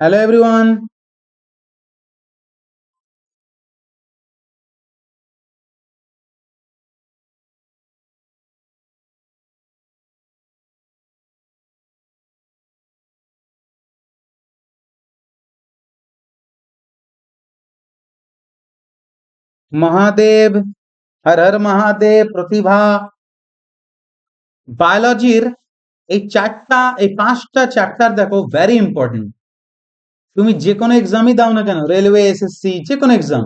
Hello everyone. Mahadev, Har Har Mahadev. প্রতিভা, বায়োলজির এই পাঁচটা chapter দেখো, ভেরি ইম্পর্টেন্ট। তুমি যে কোনো এক্সামই দাও না কেন, রেলওয়ে, এসএসসি, যে কোনো এক্সাম,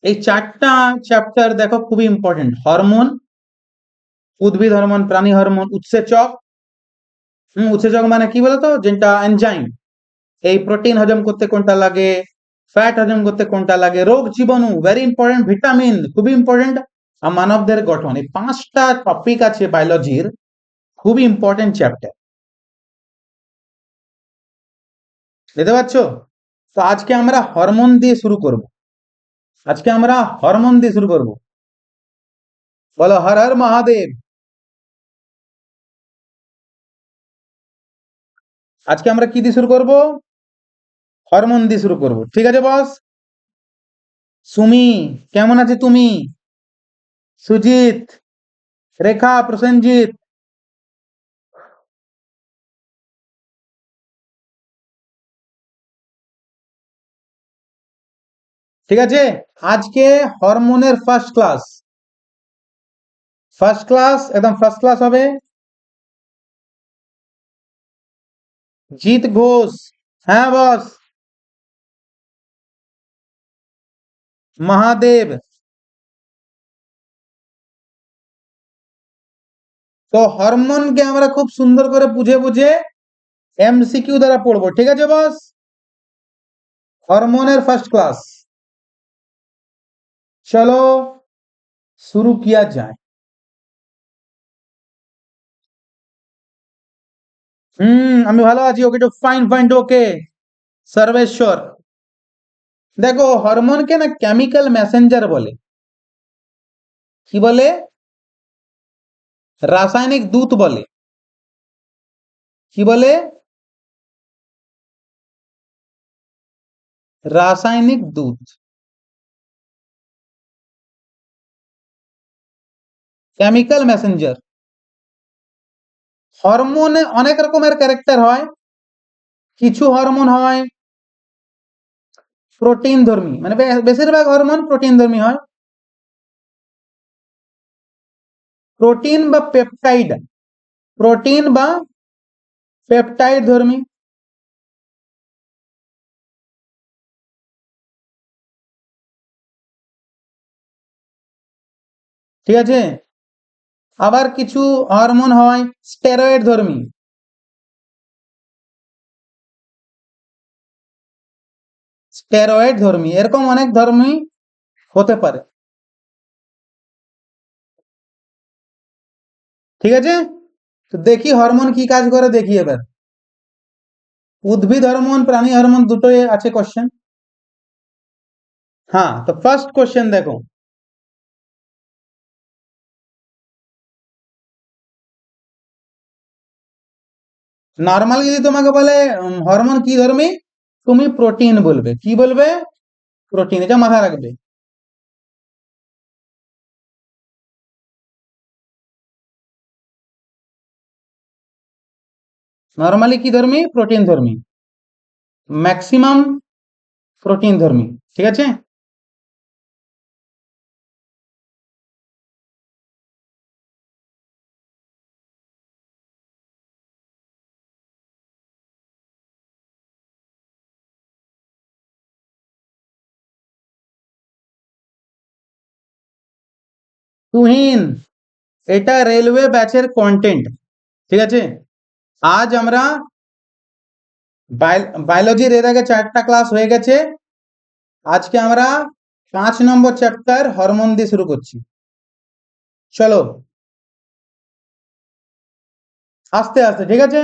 এই চারটা চ্যাপ্টার দেখো খুবই ইম্পর্টেন্ট। হরমোন, উদ্ভিদ হরমোন, প্রাণী হরমোন, উৎসেচক। উৎসেচক মানে কি বলতো, যেটা এনজাইম, এই প্রোটিন হজম করতে কোনটা লাগে, ফ্যাট হজম করতে কোনটা লাগে, রোগ জীবাণু, ভেরি ইম্পর্টেন্ট, ভিটামিন খুবই ইম্পর্টেন্ট, আর মানবদের গঠন। এই পাঁচটা টপিক আছে বায়োলজির, খুবই ইম্পর্টেন্ট চ্যাপ্টার। বুঝতে পারছো? তো আজকে আমরা হরমোন দিয়ে শুরু করব। বলো হর হর মহাদেব। আজকে আমরা কি দিয়ে শুরু করব? হরমোন দিয়ে শুরু করব, ঠিক আছে বস? সুমি, কেমন আছে তুমি? সুজিত, রেখা, প্রসেনজিৎ। ঠিক আছে, আজকে হরমোনের ফার্স্ট ক্লাস, একদম ফার্স্ট ক্লাস হবে। জিৎ ঘোষ, হ্যাঁ বস। মহাদেব। তো হরমোনকে আমরা খুব সুন্দর করে বুঝে বুঝে এমসিকিউ দ্বারা পড়বো, ঠিক আছে বস? হরমোনের ফার্স্ট ক্লাস, চলো শুরু কিয়া যায়। আমি ভালো আছি, ওকে, তো ফাইন ফাইন, তো ওকে। সর্বেশ্বর, দেখো হরমোনকে না কেমিক্যাল মেসেঞ্জার বলে। কি বলে? রাসায়নিক দূত বলে। কি বলে? রাসায়নিক দূত, কেমিক্যাল মেসেঞ্জার। হরমোনে অনেক রকমের ক্যারেক্টার হয়। কিছু হরমোন হয় প্রোটিন ধর্মী, মানে বেশিরভাগ হরমোন প্রোটিন ধর্মী হয়। প্রোটিন বা পেপটাইড, প্রোটিন বা পেপটাইড ধর্মী। ঠিক আছে, আবার কিছু হরমোন হয় স্টেরয়েড ধর্মী। স্টেরয়েড ধর্মী, এরকম অনেক ধর্মী হতে পারে। ঠিক আছে, তো দেখি হরমোন কি কাজ করে, দেখি এবার। উদ্ভিদ হরমোন, প্রাণী হরমোন দুটোই আছে কোশ্চেন। হ্যাঁ, তো ফার্স্ট কোশ্চেন দেখো। নর্মালি যদি তোমাকে বলে হরমোন কি ধর্মী, তুমি প্রোটিন বলবে। কি বলবে? প্রোটিন, এটা মাথায় রাখবে। নর্মালি কি ধর্মী? প্রোটিন ধর্মী, ম্যাক্সিমাম প্রোটিন ধর্মী। ঠিক আছে, তুহিন, এটা রেলওয়ে ব্যাচের কন্টেন্ট। ঠিক আছে, আজ আমরা বায়োলজির এর আগে 4টা ক্লাস হয়ে গেছে। আজকে আমরা 5 নম্বর চ্যাপ্টার হরমোন দিয়ে শুরু করছি। চলো আস্তে আস্তে, ঠিক আছে।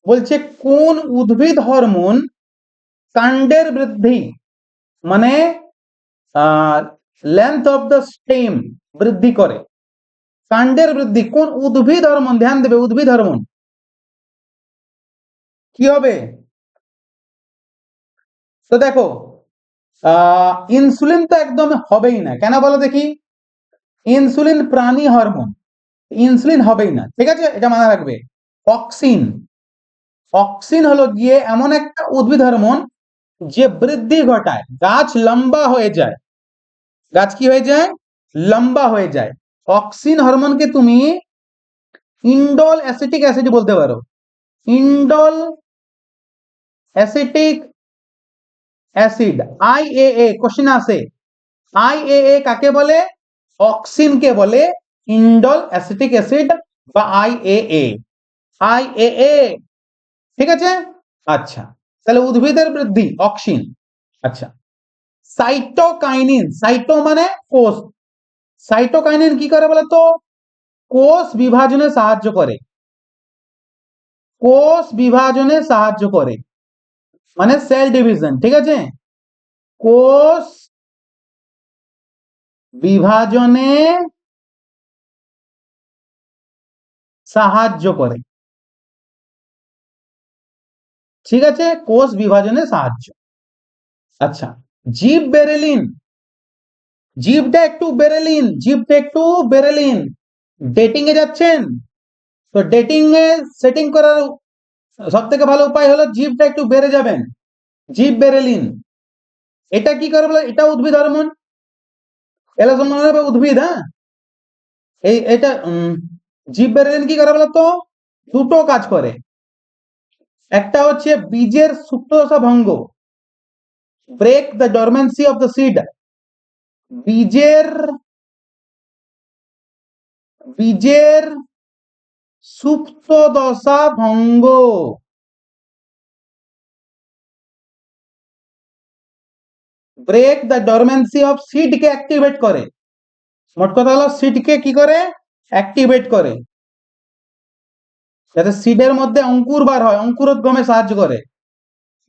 বলছে কোন উদ্ভিদ হরমোন কাণ্ডের বৃদ্ধি, মানে লেন্থ অফ দ্য স্টেম বৃদ্ধি করে। কাণ্ডের বৃদ্ধি কোন উদ্ভিদ হরমোন, ধ্যান দেবে, উদ্ভিদ হরমোন। কি হবে? তো দেখো ইনসুলিন তো একদম হবেই না, কেন বলো দেখি? ইনসুলিন প্রাণী হরমোন, ইনসুলিন হবেই না, ঠিক আছে, এটা মাথায় রাখবে। অক্সিন, অক্সিন হলো গিয়ে এমন একটা উদ্ভিদ হরমোন যে বৃদ্ধি ঘটায়, গাছ লম্বা হয়ে যায়, গাছ কি হয়ে যায়? লম্বা হয়ে যায়। অক্সিন হরমোনকে তুমি ইন্ডোল অ্যাসিটিক অ্যাসিড বলতে পারো, indole acetic acid, IAA question আছে। আইএএ কাকে বলে? অক্সিনকে বলে ইন্ডোল অ্যাসিটিক অ্যাসিড বা আইএএ, আইএএ, ঠিক আছে। আচ্ছা, তাহলে উদ্ভিদের বৃদ্ধি অক্সিন। আচ্ছা, সাইটোকাইনিন, সাইটো মানে কোষ, সাইটোকাইনিন কি করে বলতো? কোষ বিভাজনে সাহায্য করে, কোষ বিভাজনে সাহায্য করে, মানে সেল ডিভিশন, ঠিক আছে, কোষ বিভাজনে সাহায্য করে, ঠিক আছে, কোষ বিভাজনে সাহায্য। আচ্ছা, জীব বেরেলিন, জীবটা একটু বেরেলিন, জীবটা একটু বেরেলিন। ডেটিং এ যাচ্ছেন, তো ডেটিং এ সেটিং করার সব থেকে ভালো উপায় হলো জীবটা একটু বেড়ে যাবেন, জীব বেরেলিন। এটা কি করে বলে? এটা উদ্ভিদ হরমোন, এলা মনে হবে উদ্ভিদ, হ্যাঁ। এটা জীব বেরেলিন কি করে বলতো? দুটো কাজ করে, একটা হচ্ছে বীজের সুপ্তদশা ভঙ্গ, break the dormancy of the seed, বীজের বীজের সুপ্তদশা ভঙ্গ, break the dormancy of seed কে অ্যাক্টিভেট করে, মোট কথা হলো সিড কে কি করে? অ্যাক্টিভেট করে, যাতে সিডের মধ্যে অঙ্কুর বার হয়, অঙ্কুরোদ্গমে সাহায্য করে।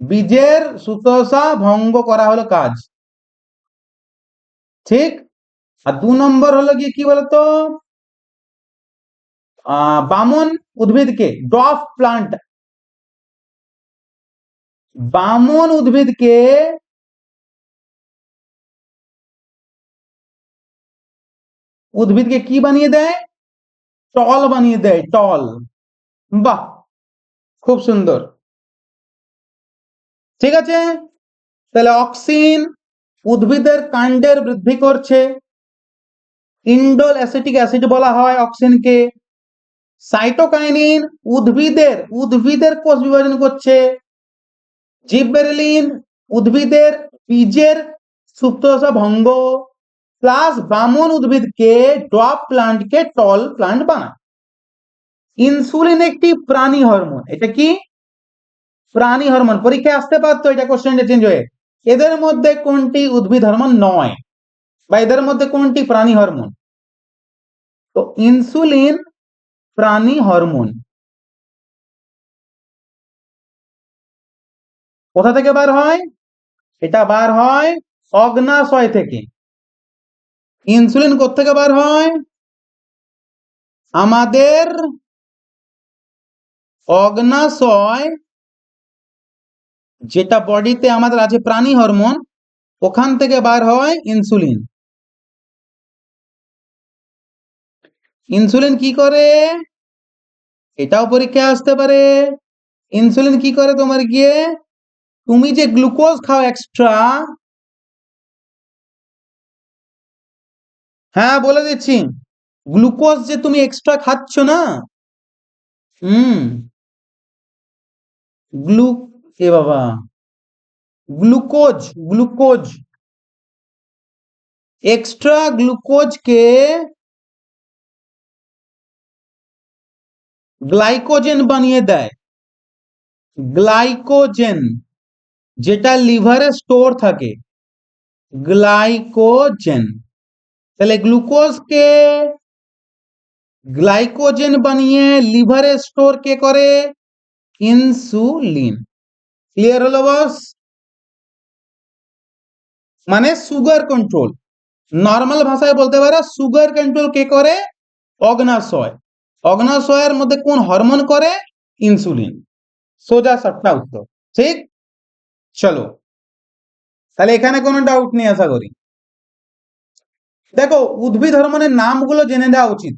বীজের সুপ্তদশা ভঙ্গ করা হলো কাজ, ঠিক। আর 2 নম্বর হলো গিয়ে কি বলতো? বামন উদ্ভিদকে, ড্রফ প্লান্ট, বামন উদ্ভিদকে উদ্ভিদকে কি বানিয়ে দেয়? টল বানিয়ে দেয়, টল। বাহ, খুব সুন্দর, ঠিক আছে। তাহলে অক্সিন উদ্ভিদের কাণ্ডের বৃদ্ধি করছে, ইন্ডোল অ্যাসিটিক অ্যাসিড বলা হয় অক্সিনকে। সাইটোকাইনিন উদ্ভিদের উদ্ভিদের কোষ বিভাজন করছে, জিববেরেলিন উদ্ভিদের বীজের সুপ্তদশা ভঙ্গ, প্লাস বামন উদ্ভিদকে ড্রপ প্লান্টকে টল প্লান্ট বানায়। ইনসুলিন একটি প্রাণী হরমোন, এটা কি? প্রাণী হরমোন, পরীক্ষায় আসতে পারতো, এটা কোশ্চেনটা চেঞ্জ হয়ে। এদের মধ্যে কোনটি উদ্ভিদ হরমোন নয়, বা এদের মধ্যে কোনটি প্রাণী হরমোন? তো ইনসুলিন প্রাণী হরমোন। কোথা থেকে বার হয়? এটা বার হয় অগ্নাশয় থেকে। ইনসুলিন কোত্থেকে বার হয়? আমাদের অগ্নাশয়, যেটা বডিতে আমাদের আছে প্রাণী হরমোন, ওখান থেকে বার হয় ইনসুলিন। ইনসুলিন কি করে? এটাও পরীক্ষায় আসতে পারে। ইনসুলিন কি করে তোমার গিয়ে? তুমি যে গ্লুকোজ খাও এক্সট্রা, হ্যাঁ বলে দিচ্ছি, গ্লুকোজ যে তুমি এক্সট্রা খাচ্ছ না, হুম, গ্লু এ বাবা, গ্লুকোজ, গ্লুকোজ, এক্সট্রা গ্লুকোজকে গ্লাইকোজেন বানিয়ে দেয়, গ্লাইকোজেন, যেটা লিভারে স্টোর থাকে, গ্লাইকোজেন। তাহলে গ্লুকোজকে গ্লাইকোজেন বানিয়ে লিভারে স্টোর কে করে? ইনসুলিন। ক্লিয়ার হলো বস? মানে সুগার কন্ট্রোল, নর্মাল ভাষায় বলতে পারো সুগার কন্ট্রোল কে করে? অগ্নাশয়। অগ্নাশয়ের মধ্যে কোন হরমোন করে? ইনসুলিন। সোজা সাপটা উত্তর, ঠিক। চলো, তাহলে এখানে কোনো ডাউট নেই আশা করি। দেখো উদ্ভিদ হরমোনের নামগুলো জেনে দেওয়া উচিত।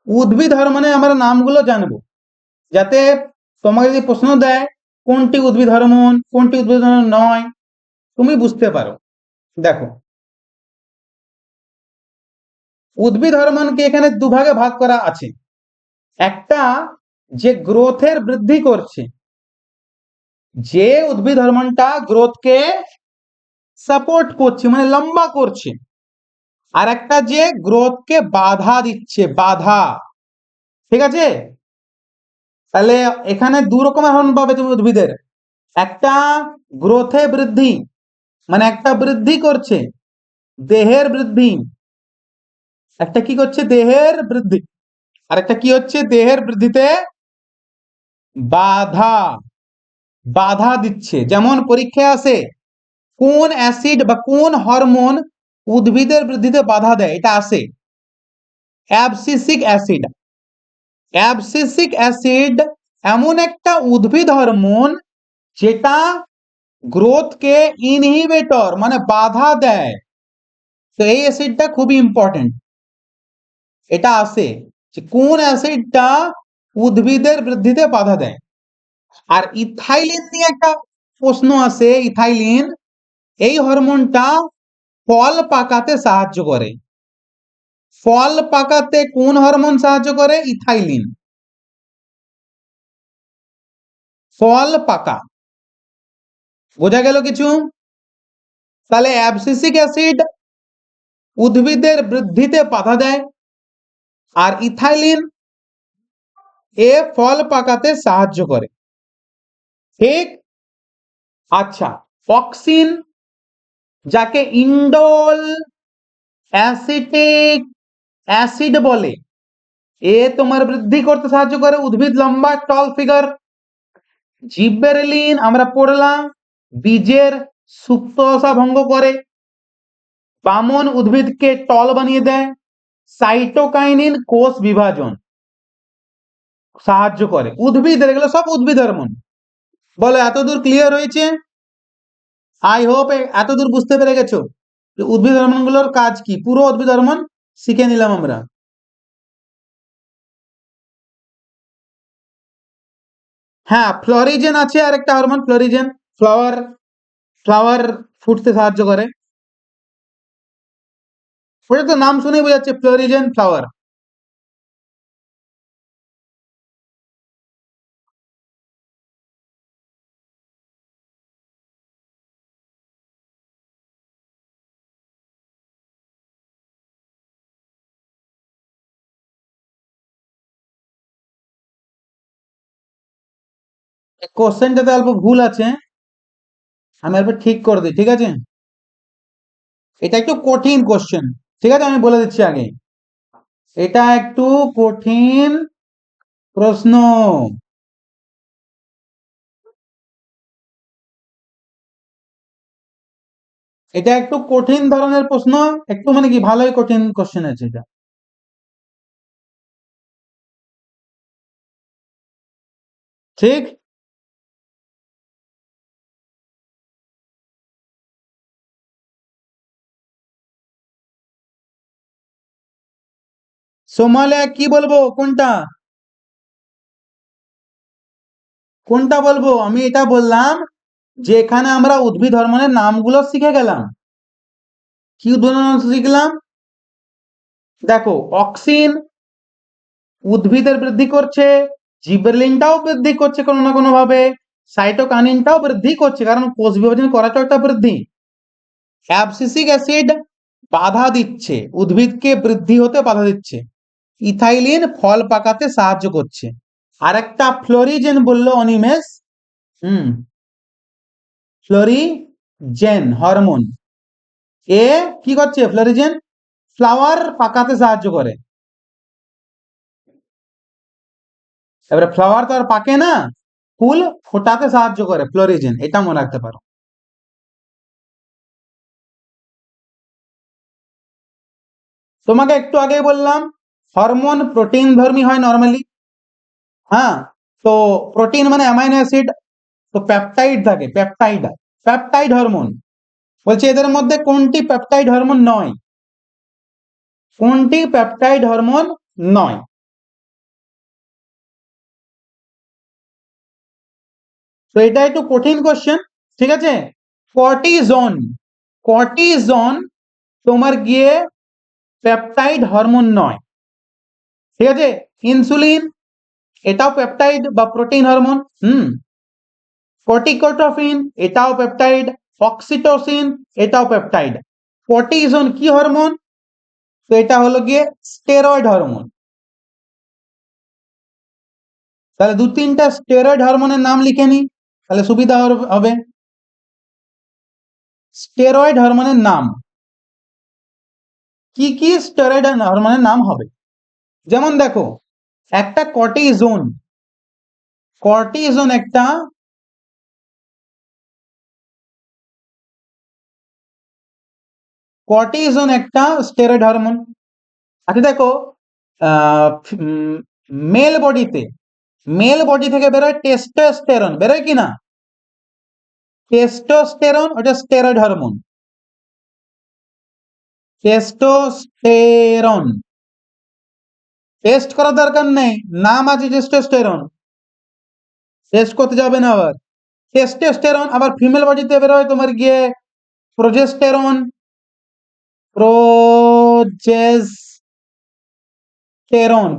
উদ্ভিদ হরমোনে আমরা নামগুলো জানবো, যাতে তোমাকে যদি প্রশ্ন দেয় কোনটি উদ্ভিদ হরমোন কোনটি উদ্ভিদ হরমোন নয়, তুমি বুঝতে পারো। দেখো উদ্ভিদ হরমোনকে এখানে দুভাগে ভাগ করা আছে। একটা যে গ্রোথের বৃদ্ধি করছে, যে উদ্ভিদ হরমোনটা গ্রোথকে সাপোর্ট করছে মানে লম্বা করছে, আর একটা যে গ্রোথকে বাধা দিচ্ছে, বাধা। ঠিক আছে, তাহলে এখানে দু রকমের হরমোন পাবে তুমি উদ্ভিদের। একটা গ্রোথে বৃদ্ধি, মানে একটা বৃদ্ধি করছে, দেহের বৃদ্ধি, একটা কি করছে দেহের বৃদ্ধি, আর একটা কি হচ্ছে দেহের বৃদ্ধিতে বাধা, বাধা দিচ্ছে। যেমন পরীক্ষায় আসে কোন অ্যাসিড বা কোন হরমোন উদ্ভিদের বৃদ্ধিতে বাধা দেয়, এটা আসে অ্যাবসিসিক অ্যাসিড। অ্যাবসিসিক অ্যাসিড এমন একটা উদ্ভিদ হরমোন যেটা গ্রোথকে ইনহিবিটর মানে বাধা দেয়। তো এই অ্যাসিডটা খুবই ইম্পর্টেন্ট। এটা আসে যে কোন অ্যাসিডটা উদ্ভিদের বৃদ্ধিতে বাধা দেয়। আর ইথাইলিন নিয়ে একটা প্রশ্ন আছে। ইথাইলিন এই হরমোনটা ফল পাকাতে সাহায্য করে। ফল পাকাতে কোন হরমোন সাহায্য করে? ইথাইলিন। ফল পাকা, বোঝা গেল কিছু? তাহলে অ্যাবসিসিক অ্যাসিড উদ্ভিদের বৃদ্ধিতে বাধা দেয়, আর ইথাইলিন এ ফল পাকাতে সাহায্য করে। ঠিক? আচ্ছা, অক্সিন যাকে ইন্ডোল অ্যাসিটিক অ্যাসিড বলে, এ তোমার বৃদ্ধি করতে সাহায্য করে, উদ্ভিদ লম্বা টল ফিগার। জিব্বেরেলিন আমরা পড়লাম বীজের সুপ্তদশা ভঙ্গ করে, বামন উদ্ভিদকে টল বানিয়ে দেয়। সাইটোকাইনিন কোষ বিভাজন সাহায্য করে। উদ্ভিদের এগুলো সব উদ্ভিদ হরমোন। বলো এতদূর ক্লিয়ার হয়েছে? আই হোপ এতদূর বুঝতে পেরে গেছো যে উদ্ভিদ হরমোনগুলোর কাজ কি। পুরো উদ্ভিদ হরমোন শিখে নিলাম আমরা। হ্যাঁ, ফ্লোরিজেন আছে আর একটা হরমোন, ফ্লোরিজেন ফ্লাওয়ার ফ্লাওয়ার ফুটতে সাহায্য করে। ওটা তো নাম শুনেই বোঝা যাচ্ছে, ফ্লোরিজেন ফ্লাওয়ার। কোশ্চেনটাতে অল্প ভুল আছে, আমি অল্প ঠিক করে দিই, ঠিক আছে? এটা একটু কঠিন কোশ্চেন, ঠিক আছে, আমি বলে দিচ্ছি আগে। এটা একটু কঠিন প্রশ্ন। এটা একটু কঠিন ধরনের প্রশ্ন, একটু মানে কি ভালোই কঠিন কোশ্চেন আছে এটা। ঠিক? সোমালিয়া কি বলবো? কোনটা কোনটা বলবো? আমি এটা বললাম যে এখানে আমরা উদ্ভিদ হরমোনের নামগুলো শিখে গেলাম। কি উদ্ভিদ হরমোন শিখলাম? দেখো অক্সিন উদ্ভিদের বৃদ্ধি করছে, জিবরেলিনটাও বৃদ্ধি করছে কোনো না কোনো ভাবে, সাইটোকাইনিনটাও বৃদ্ধি করছে কারণ কোষ বিভাজন করাটা একটা বৃদ্ধি। অ্যাবসিসিক অ্যাসিড বাধা দিচ্ছে, উদ্ভিদকে বৃদ্ধি হতে বাধা দিচ্ছে। ইথাইলিন ফল পাকাতে সাহায্য করছে। আর একটা ফ্লোরিজেন বললো অনিমেষ। হুম, ফ্লোরিজেন হরমোন এ কি করছে? ফ্লোরিজেন ফ্লাওয়ার পাকাতে সাহায্য করে। এবারে ফ্লাওয়ার তো আর পাকে না, ফুল ফোটাতে সাহায্য করে ফ্লোরিজেন, এটা মনে রাখতে পারো। তোমাকে একটু আগে বললাম হরমোন প্রোটিন ধর্মী হয় নরমালি। হ্যাঁ, তো প্রোটিন মানে অ্যামাইনো অ্যাসিড, তো পেপটাইড থাকে, পেপটাইড হরমোন। বলছে এদের মধ্যে কোনটি পেপটাইড হরমোন নয়? কোনটি পেপটাইড হরমোন নয়? তো এটা একটু কঠিন কোশ্চেন, ঠিক আছে। কর্টিজন, কর্টিজন তোমার গিয়ে পেপটাইড হরমোন নয়, ঠিক আছে। ইনসুলিন এটাও পেপটাইড বা প্রোটিন হরমোন। কর্টিকোট্রফিন এটাও পেপটাইড, অক্সিটোসিন এটাও পেপটাইড। কর্টিজন কি হরমোন? তো এটা হলো গিয়ে স্টেরয়েড হরমোন। তাহলে দু তিনটা স্টেরয়েড হরমোনের নাম লিখে নি, তাহলে সুবিধা হবে। স্টেরয়েড হরমোনের নাম কি কি? স্টেরয়েড হরমোনের নাম হবে, যেমন দেখো একটা কর্টিজোন, কর্টিজোন একটা কর্টিজোন একটা স্টেরয়েড হরমোন। আচ্ছা দেখো মেল বডিতে, মেল বডি থেকে বেরোয় টেস্টোস্টেরন, বেরোয় কি না? টেস্টোস্টেরন ওটা স্টেরয়েড হরমোন। টেস্টোস্টেরন টেস্ট করার দরকার নেই, নাম আছে টেস্টোস্টেরন, টেস্ট করতে যাবে না। আবার টেস্টোস্টেরন আবার ফিমেল বডিতে বেরোয় তোমার গিয়ে progesterone,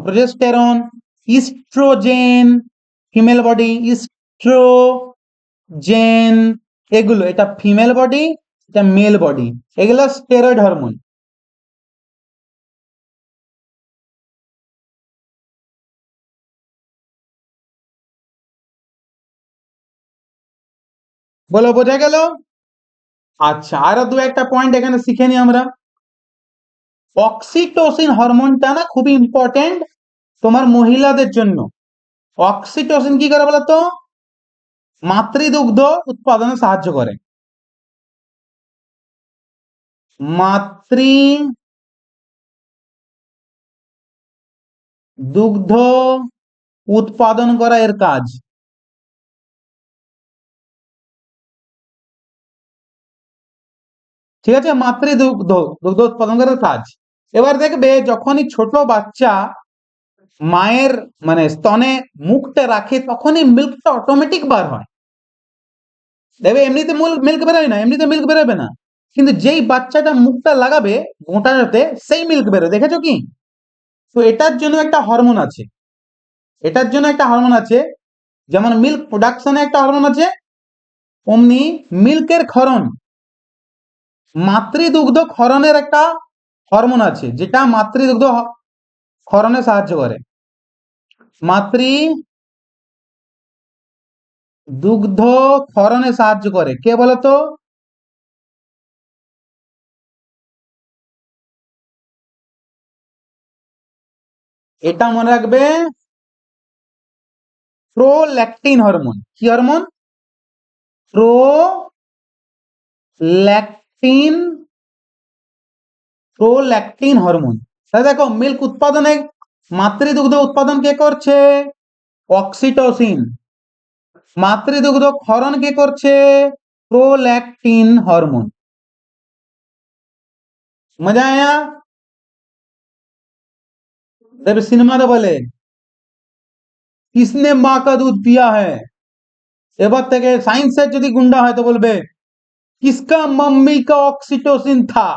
progesterone, oestrogen, female body oestrogen, এগুলো, এটা ফিমেল বডি, এটা মেল বডি, এগুলো স্টেরয়েড হরমোন। বলো বোঝা গেল? আচ্ছা আরো দু একটা পয়েন্ট এখানে শিখে নি আমরা। অক্সিটোসিন হরমোনটা না খুবই ইম্পর্টেন্ট তোমার মহিলাদের জন্য। অক্সিটোসিন কি করে বলতো? মাতৃদুগ্ধ উৎপাদনে সাহায্য করে। মাতৃ দুগ্ধ উৎপাদন করা এর কাজ, ঠিক আছে। মাতৃদুগ্ধ, দুগ্ধ উৎপাদন করার কাজ। এবার দেখবে যখনই ছোট বাচ্চা মায়ের মানে স্তনে মুখটা রাখে তখনই মিল্কটা অটোমেটিক বার হয়। দেখবে এমনিতে মিল্ক বেরোয় না, এমনিতে মিল্ক বেরোবে না, কিন্তু যেই বাচ্চাটা মুখটা লাগাবে মোটাটাতে সেই মিল্ক বেরোয়, দেখেছো কি? তো এটার জন্য একটা হরমোন আছে, এটার জন্য একটা হরমোন আছে, যেমন মিল্ক প্রোডাকশনে একটা হরমোন আছে, অমনি মিল্কের ক্ষরণ, মাতৃদুগ্ধ ক্ষরণের একটা হরমোন আছে যেটা মাতৃদুগ্ধ ক্ষরণে সাহায্য করে। মাতৃ দুগ্ধ ক্ষরণে সাহায্য করে কে বলতো? এটা মনে রাখবে, প্রোল্যাকটিন হরমোন। কি হরমোন? Prolactin, prolactin hormone. তাহলে দেখো মিল্ক উৎপাদনে মাতৃদুগ্ধ উৎপাদন কে করছে? অক্সিটোসিন। মাতৃদুগ্ধ ক্ষরণ কে করছে? Prolactin hormone. मजा आया? तब सिनेमा तो बोले किसने माँ का दूध पिया है, এবার থেকে সায়েন্সের যদি গুন্ডা হয় তো বলবে किसका मम्मी का ऑक्सीटोसिन था,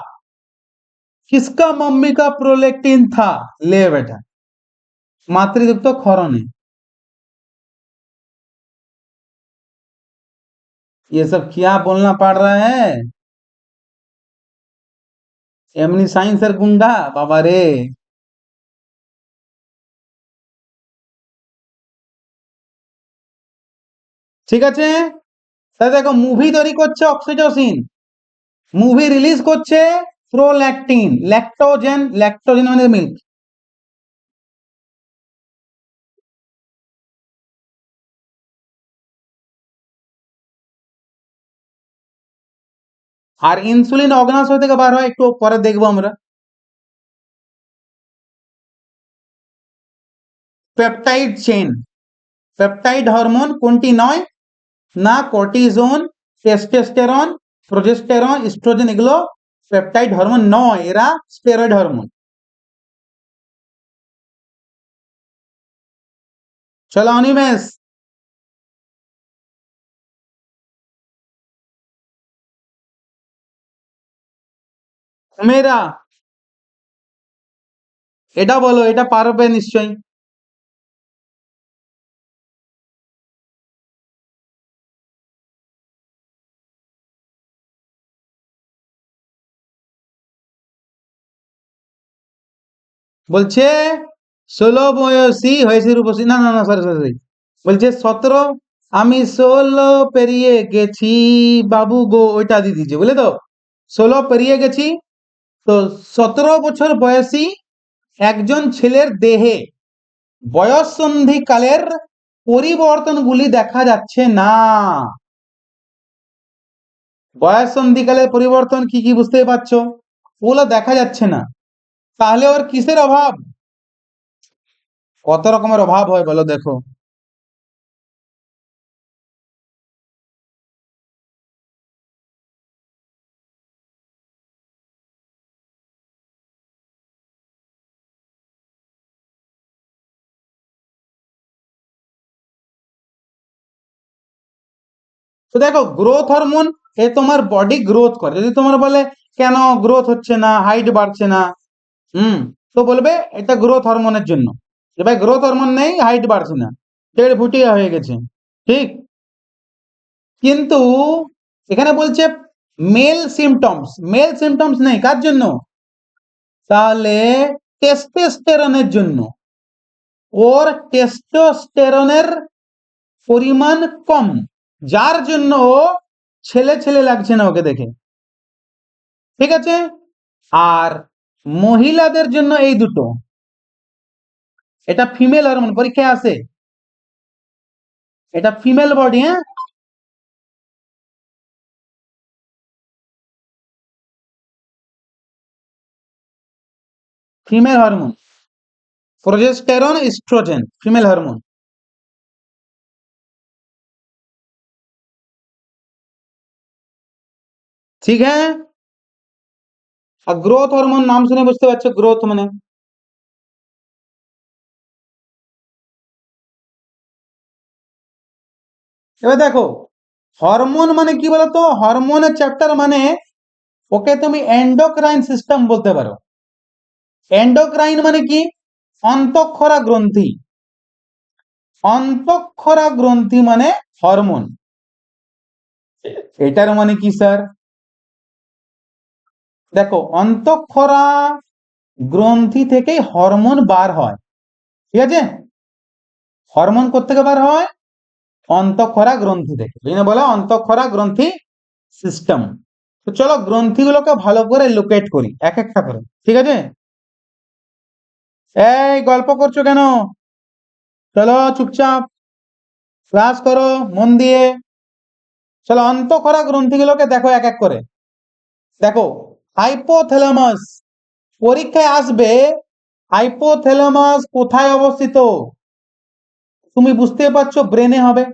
किसका मम्मी का प्रोलेक्टिन था। ले बेटा, मातृदुग्ध क्षरण, ये सब क्या बोलना पड़ रहा है? এমনি সায়েন্সের গুন্ডা বাবা রে। ঠিক আছে, তাহলে দেখো মুভি তৈরি করছে অক্সিটোসিন, মুভি রিলিজ করছে প্রোল্যাকটিন, ল্যাক্টোজেন, ল্যাক্টোজেন মানে মিল্ক। আর ইনসুলিন অগ্নাশয় থেকে বার হয়, একটু পরে দেখবো আমরা। পেপটাইড চেইন, পেপটাইড হরমোন কোনটি নয়? না কর্টিজোন, টেস্টোস্টেরন, প্রোজেস্টেরন, ইস্ট্রোজেন এগুলো পেপটাইড হরমোন নয়, এরা স্টেরয়েড হরমোন। চলো অনিমেষ, মেয়েরা এটা বলো, এটা পারবে নিশ্চয়ই। বলছে 16 বয়সী হয়েছে রূপসী, না না না, সরি সরি সরি, বলছে 17, আমি 16 পেরিয়ে গেছি বাবু গো, ওইটা দিয়ে দিচ্ছে বুঝলে তো, 16 পেরিয়ে গেছি। তো 17 বছর বয়সী একজন ছেলের দেহে বয়ঃসন্ধিকালের পরিবর্তনগুলি দেখা যাচ্ছে না। বয়ঃসন্ধিকালের পরিবর্তন কি কি বুঝতেই পারছো, ওগুলো দেখা যাচ্ছে না। তাহলে ওর কিসের অভাব? কত রকমের অভাব হয় বলো দেখো। তো দেখো গ্রোথ হরমোন, এ তোমার বডি গ্রোথ করে। যদি তোমার বলে কেন গ্রোথ হচ্ছে না, হাইট বাড়ছে না, হুম, তো বলবে এটা গ্রোথ হরমোনের জন্য। যে ভাই গ্রোথ হরমোন নেই, হাইট বাড়ছে না, 1.5 ফুটিয়া হয়ে গেছে, ঠিক। কিন্তু এখানে বলছে মেল সিমটমস নেই, কার জন্য? তাহলে টেস্টোস্টেরনের জন্য। ওর টেস্টোস্টেরনের পরিমাণ কম, যার জন্য ও ছেলে ছেলে লাগছে না ওকে দেখে, ঠিক আছে। আর মহিলাদের জন্য এই দুটো, এটা ফিমেল হরমোন, পরীক্ষায় আসে, এটা ফিমেল বডি, হ্যাঁ, female hormone, progesterone oestrogen female hormone. ठीक है, और ग्रोथ हार्मोन नाम सुने बुझते पाরছো, গ্রোথ মানে, এবার দেখো হরমোন মানে কি বলতো, হরমোনের চ্যাপ্টার মানে ওকে তুমি এন্ডোক্রাইন সিস্টেম বলতে পারো। এন্ডোক্রাইন মানে কি? অন্তঃক্ষরা গ্রন্থি, অন্তঃক্ষরা গ্রন্থি মানে হরমোন। এটার মানে কি স্যার? দেখো অন্তঃক্ষরা গ্রন্থি থেকেই হরমোন বার হয়, ঠিক আছে। হরমোন কোত্থেকে বার হয়? অন্তঃক্ষরা গ্রন্থি থেকে, এই জন্য বলা অন্তঃক্ষরা গ্রন্থি সিস্টেম। তো চলো গ্রন্থিগুলোকে ভালো করে লোকেট করি এক একটা করে, ঠিক আছে। এই গল্প করছো কেন? চলো চুপচাপ ক্লাস করো মন দিয়ে। চলো অন্তঃক্ষরা গ্রন্থিগুলোকে দেখো এক এক করে। দেখো হাইপোথ্যালামাস, পরীক্ষায় আসবে হাইপোথ্যালামাস কোথায় অবস্থিত। তুমি বুঝতে পারছো ব্রেনে হবে।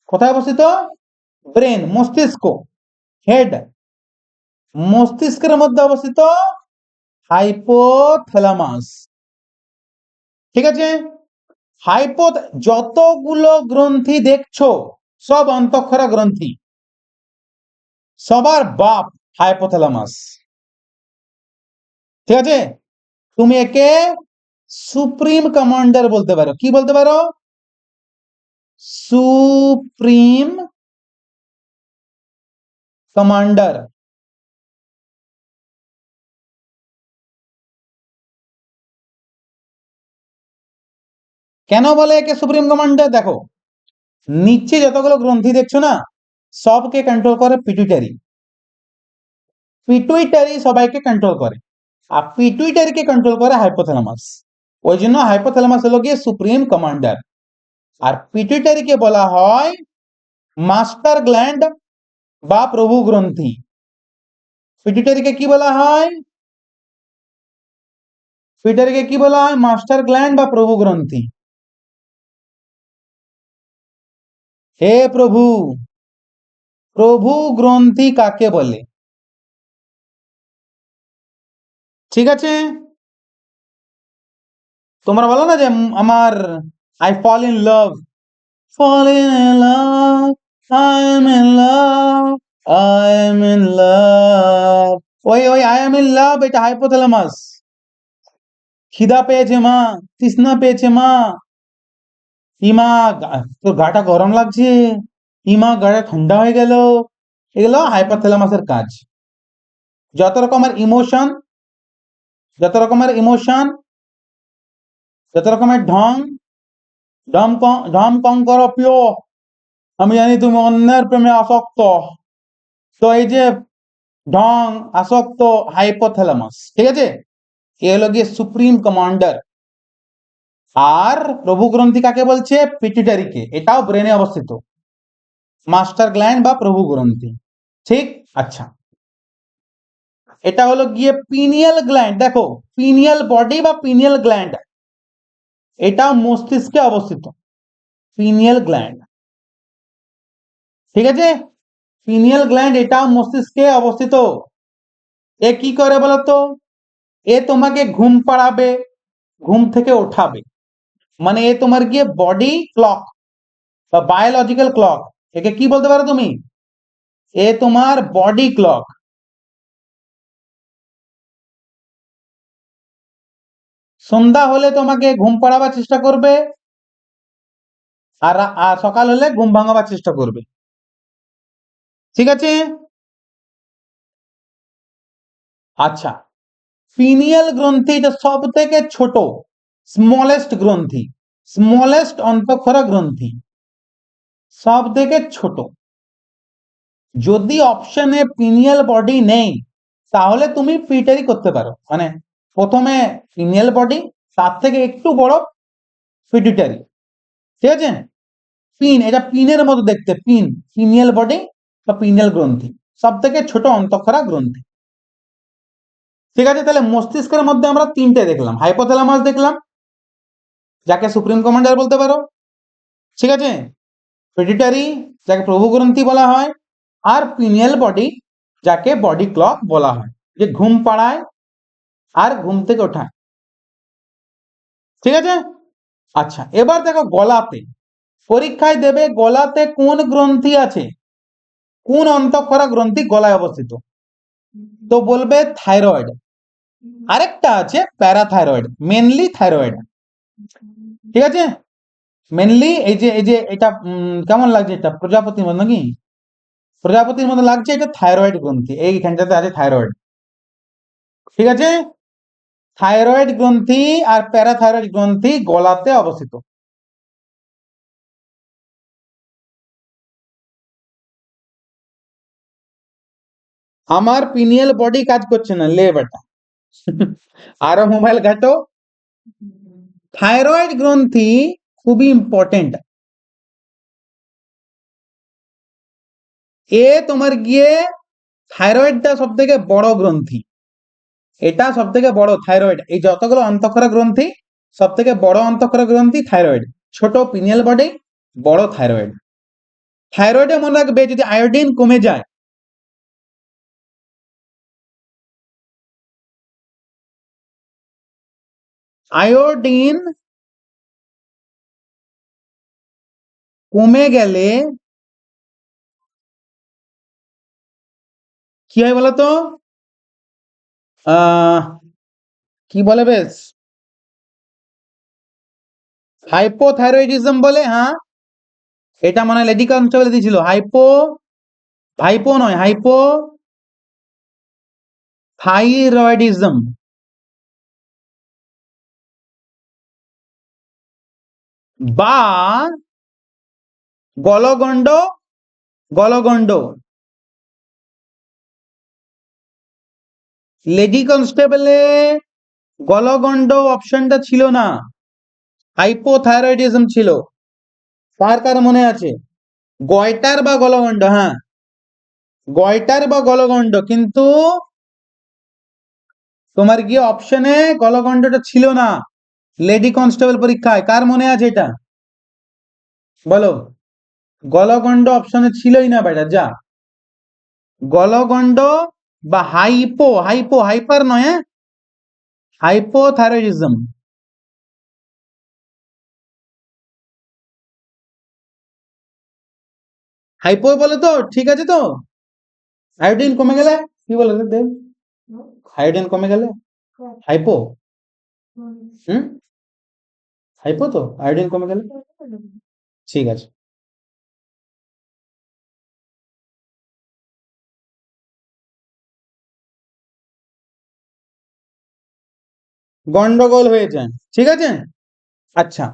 কোথায় অবস্থিত? ব্রেন, মস্তিষ্ক, হেড, মস্তিষ্কের মধ্যে অবস্থিত হাইপোথ্যালামাস, ঠিক আছে। হাইপো, যতগুলো গ্রন্থি দেখছো সব অন্তঃক্ষরা গ্রন্থি, সবার বাপ হাইপোথ্যালামাস, ঠিক আছে। তুমি একে সুপ্রিম কমান্ডার বলতে পারো, কি বলতে পারো? Supreme commander. কেন বলে একে সুপ্রিম কমান্ডার? দেখো নিচে যতগুলো গ্রন্থি দেখছো না, সবকে কন্ট্রোল করে পিটুইটারি, পিটুইটারি সবাইকে কন্ট্রোল করে, আর পিটুইটারিকে কন্ট্রোল করে হাইপোথ্যালামাস। ওই জন্য হাইপোথ্যালামাস হলো গিয়ে সুপ্রিম কমান্ডার। আর পিটুইটারিকে বলা হয় মাস্টার গ্ল্যান্ড বা প্রভু গ্রন্থি। পিটুইটারিকে কি বলা হয়? পিটুইটারিকে কি বলা হয়? মাস্টার গ্ল্যান্ড বা প্রভু গ্রন্থি। হে প্রভু, প্রভু গ্রন্থি কাকে বলে? ঠিক আছে, তোমরা বলো না যে আমার I fall in love, fall in love, I am in love, I am in love. ওই ওই আই এম ইন লাভ এটা হাইপোথ্যালামাস। খিদা পেয়েছে মা, তৃষ্ণা পেয়েছে মা, ইমা তোর গাটা গরম লাগছে, ইমা গাটা ঠান্ডা হয়ে গেল, এগুলো হাইপোথ্যালামাসের কাজ। যত রকমের ইমোশন, যত রকমের ইমোশন, যত রকমের ঢং, ঢম কং করো প্রিয়, আমি জানি তুমি অন্যের প্রেমে আসক্ত, তো এই যে ঢং আসক্ত হাইপোথ্যালামাস, ঠিক আছে, এ হলো গিয়ে সুপ্রিম কমান্ডার। আর প্রভু গ্রন্থি কাকে বলছে? পিটুইটারিকে, এটাও ব্রেনে অবস্থিত, মাস্টার গ্ল্যান্ড বা প্রভু গ্রন্থি, ঠিক। আচ্ছা, এটা হলো গিয়ে পিনিয়াল গ্ল্যান্ড। দেখো, পিনিয়াল বডি বা পিনিয়াল গ্ল্যান্ড, এটা মস্তিষ্কে অবস্থিত, পিনিয়াল গ্ল্যান্ড, ঠিক আছে, পিনিয়াল গ্ল্যান্ড এটাও মস্তিষ্কে অবস্থিত। এ কি করে বলতো? এ তোমাকে ঘুম পাড়াবে, ঘুম থেকে ওঠাবে, মানে এ তোমার গিয়ে বডি ক্লক বা বায়োলজিক্যাল ক্লক, একে কি বলতে পারো তুমি? এ তোমার বডি ক্লক। সন্ধ্যা হলে তোমাকে ঘুম পাড়াবার চেষ্টা করবে, আর সকাল হলে ঘুম ভাঙাবার চেষ্টা করবে, ঠিক আছে। আচ্ছা, পিনিয়াল গ্রন্থি এটা সব থেকে ছোট, স্মলেস্ট গ্রন্থি, স্মলেস্ট অন্তঃক্ষরা গ্রন্থি, সব থেকে ছোট। যদি অপশনে পিনিয়াল বডি নেই, তাহলে তুমি পিটারি করতে পারো, মানে প্রথমে পিনিয়াল বডি, তার থেকে একটু বড় পিটুইটারি, ঠিক আছে। পিন, এটা পিনের মতো দেখতে, পিন, পিনিয়াল বডি বা পিনিয়াল গ্রন্থি, সব থেকে ছোট অন্তঃক্ষরা গ্রন্থি, ঠিক আছে। তাহলে মস্তিষ্কের মধ্যে আমরা তিনটে দেখলাম, হাইপোথ্যালামাস দেখলাম, যাকে সুপ্রিম কমান্ডার বলতে পারো, ঠিক আছে, পিটুইটারি যাকে প্রভু গ্রন্থি বলা হয়, আর পিনিয়াল বডি যাকে বডি ক্লক বলা হয়, যে ঘুম পাড়ায় আর ঘুম থেকে ওঠায়, ঠিক আছে। আচ্ছা, এবার দেখো গলাতে, পরীক্ষায় দেবে গলাতে কোন গ্রন্থি আছে, কোন অন্তঃক্ষরা গ্রন্থি গলায় অবস্থিত, তো বলবে থাইরয়েড, আরেকটা আছে প্যারাথাইরয়েড, মেনলি থাইরয়েড, ঠিক আছে। মেনলি এই যে এটা কেমন লাগছে, এটা প্রজাপতির মতো নাকি? প্রজাপতির মতো লাগছে, এটা থাইরয়েড গ্রন্থি, এইখানটাতে আছে থাইরয়েড, ঠিক আছে। থাইরয়েড গ্রন্থি আর প্যারাথাইরয়েড গ্রন্থি গলাতে অবস্থিত। আমার পিনিয়াল বডি কাজ করছে না, লে বেটা, আরো মোবাইল ঘাটো। থাইরয়েড গ্রন্থি খুবই ইম্পর্টেন্ট, এ তোমার গিয়ে থাইরয়েডটা সব থেকে বড় গ্রন্থি, এটা সব থেকে বড় থাইরয়েড, এই যতগুলো অন্তঃক্ষরা গ্রন্থি সব থেকে বড় অন্তঃক্ষরা গ্রন্থি থাইরয়েড, ছোট পিনিয়াল বডি, বড় থাইরয়েড। থাইরয়েডে মনে রাখবে যদি আয়োডিন কমে যায়, আয়োডিন কমে গেলে কি হয় বলতো? আহ কি বলে বেশ, হাইপোথাইরয়েডিজম বলে, হ্যাঁ, এটা মনে হয় লেডি কনস্টেবল দিয়েছিল, ভাইপো নয়, থাইরয়েডিজম, বা গলগণ্ড, গলগণ্ড। লেডি কনস্টেবলে গলগণ্ড অপশনটা ছিল না, হাইপোথাইরয়েডিজম ছিল। কার কার মনে আছে? গয়টার বা গলগণ্ড, হ্যাঁ, গয়টার বা গলগণ্ড, কিন্তু তোমার গিয়ে অপশনে গলগণ্ডটা ছিল না লেডি কনস্টেবল পরীক্ষায়, কার মনে আছে এটা বলো? গলগণ্ড অপশনে ছিলই না বেটা, যা। গলগণ্ড বা হাইপার নয়, হ্যাঁ, হাইপোথাইরয়েডিজম। হাইপো বলে তো, ঠিক আছে তো? আয়োডিন কমে গেলে কি বলে রে দেব? আয়োডিন কমে গেলে হাইপো। হুম, হাইপো তো, আয়োডিন কমে গেলে। ঠিক আছে। গন্ডগোল হয়ে যায়, ঠিক আছে। আচ্ছা,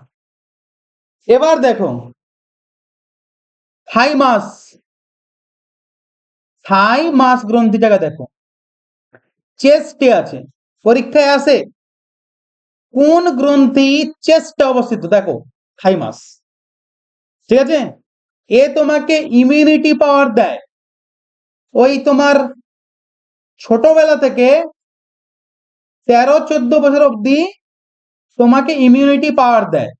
এবার দেখো থাইমাস, থাইমাস গ্রন্থিটাকে দেখো, চেস্টে আছে, পরীক্ষায় আসে কোন গ্রন্থি চেস্টে অবস্থিত, দেখো থাইমাস, ঠিক আছে। এ তোমাকে ইমিউনিটি পাওয়ার দেয়, ওই তোমার ছোটবেলা থেকে 13-14 বছর অবধি তোমাকে ইমিউনিটি পাওয়ার দেয়,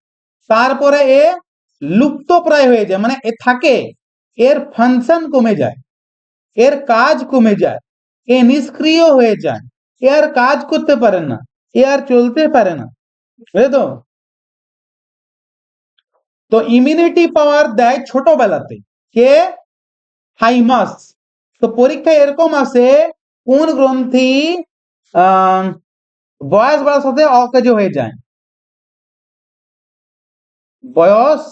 তারপরে এ লুপ্ত প্রায় হয়ে যায়, মানে এ থাকে, এর ফাংশন কমে যায়, এর কাজ কমে যায়, এ নিষ্ক্রিয় হয়ে যায়, এ আর কাজ করতে পারে না, এ আর চলতে পারে না, বুঝলে তো? তো ইমিউনিটি পাওয়ার দেয় ছোটবেলাতে কে? থাইমাস। তো পরীক্ষায় এরকম আসে কোন গ্রন্থি আহ বয়স বাড়ার সাথে অকেজ হয়ে যায়, বয়স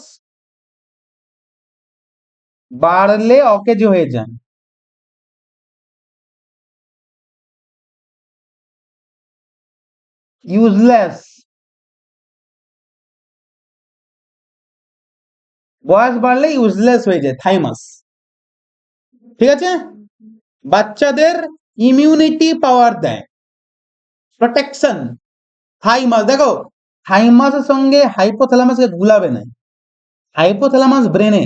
বাড়লে অকেজ হয়ে যায়। ইউজলেস, বয়স বাড়লে ইউজলেস হয়ে যায় থাইমাস, ঠিক আছে। বাচ্চাদের ইমিউনিটি পাওয়ার দেয়, প্রোটেকশন, থাইমাস দেখো, থাইমাসের সঙ্গে হাইপোথ্যালামাসকে ভুলাবে না, হাইপোথ্যালামাস ব্রেনে,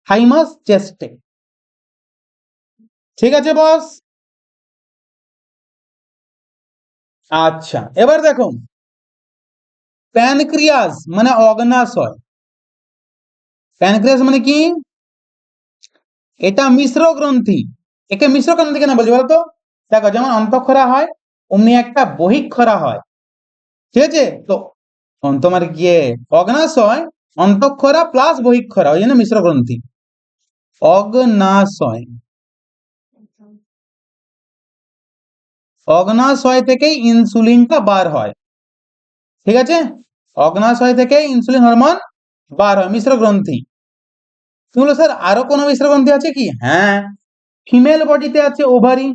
থাইমাস চেস্টে, ঠিক আছে বস। আচ্ছা, এবার দেখো প্যানক্রিয়াস মানে অগ্নাশয়, প্যানক্রিয়াস মানে কি? এটা মিশ্র গ্রন্থি, একে মিশ্র গ্রন্থি কেন বলছি বলতো? দেখো যেমন অন্তঃক্ষরা হয়, অমনি একটা বহিঃক্ষরা হয়, ঠিক আছে। তো তোমার গিয়ে অগ্নাশয় অন্তঃক্ষরা প্লাস বহিঃক্ষরা, ওই জন্য মিশ্র গ্রন্থি। অগ্নাশয়, অগ্নাশয় থেকেই ইনসুলিনটা বার হয়, ঠিক আছে। অগ্নাশয় থেকে ইনসুলিন হরমোন বার হয়, মিশ্র গ্রন্থি। তুমি স্যার আরো কোনো মিশ্র গ্রন্থি আছে কি? হ্যাঁ, ফিমেল বডিতে আছে ওভারি,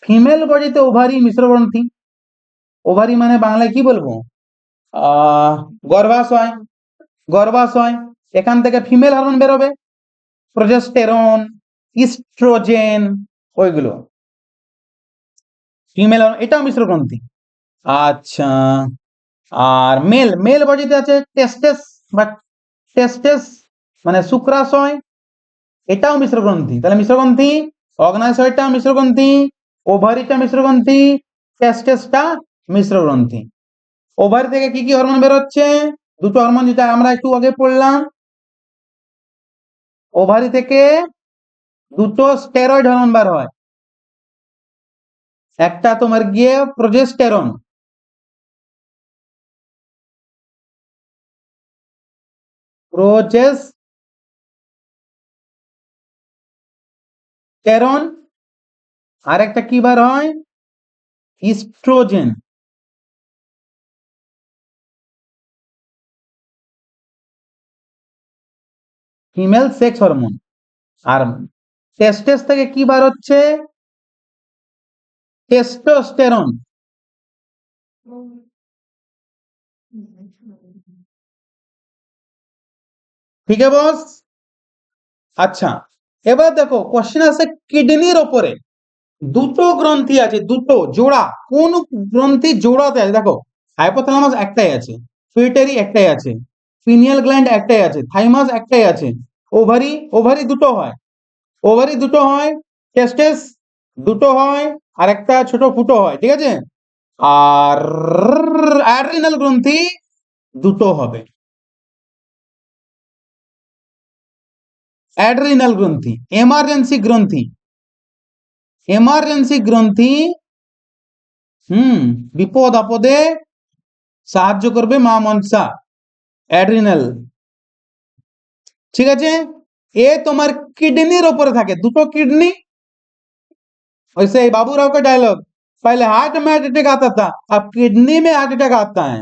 ফিমেল বডিতে ওভারি মিশ্র গ্রন্থি। ওভারি মানে বাংলায় কি বলবো? আহ গর্ভাশয়, গর্ভাশয়, এখান থেকে ফিমেল হরমোন বেরোবে, প্রোজেস্টেরন, ইস্ট্রোজেন, ওইগুলো ফিমেল, এটাও মিশ্র গ্রন্থি। আচ্ছা, আর মেল, মেল বডিতে আছে টেস্টেস বা টেস্টেস মানে শুক্রাশয়, এটাও মিশ্র গ্রন্থি। তাহলে মিশ্র গ্রন্থি, অগ্নাশয়টা মিশ্র গ্রন্থি, ওভারিটা মিশ্র গ্রন্থি, টেস্টেসটা মিশ্র গ্রন্থি। ওভারি থেকে কি কি হরমোন বেরোচ্ছে? দুটো হরমোন যেটা আমরা একটু আগে পড়লাম, ওভারি থেকে দুটো স্টেরয়েড হরমোন বার হয়, একটা তোমার গিয়ে প্রোজেস্টেরন, প্রোজেস্টেরন, আর একটা কি বার হয়? Oestrogen, female sex hormone. আর টেস্টেস থেকে কি বার হচ্ছে? টেস্টোস্টেরন, ঠিক আছে বস। আচ্ছা, এবার দেখো কোশ্চেন আছে কিডনির ওপরে, দুটো গ্রন্থি আছে, দুটো জোড়া, কোন গ্রন্থি জোড়াতে আছে? দেখো হাইপোথ্যালামাস একটাই আছে, পিটুইটারি একটাই আছে, পিনিয়াল গ্ল্যান্ড একটাই আছে, থাইমাস একটাই আছে, ওভারি, ওভারি দুটো হয়, ওভারি দুটো হয়, টেস্টেস দুটো হয়, আর একটা ছোট ফুটো হয়, ঠিক আছে। আর অ্যাড্রিনাল গ্রন্থি দুটো হবে, অ্যাড্রিনাল গ্রন্থি, এমার্জেন্সি গ্রন্থি বিপদ আপদে সাহায্য করবে মা মনসা, অ্যাড্রিনাল। ঠিক আছে, এ তোমার কিডনির উপরে থাকে, দুটো কিডনি। वैसे बाबूराव का डायलॉग, पहले हार्ट में हार्ट अटैक आता था, अब किडनी में हार्ट अटैक आता है।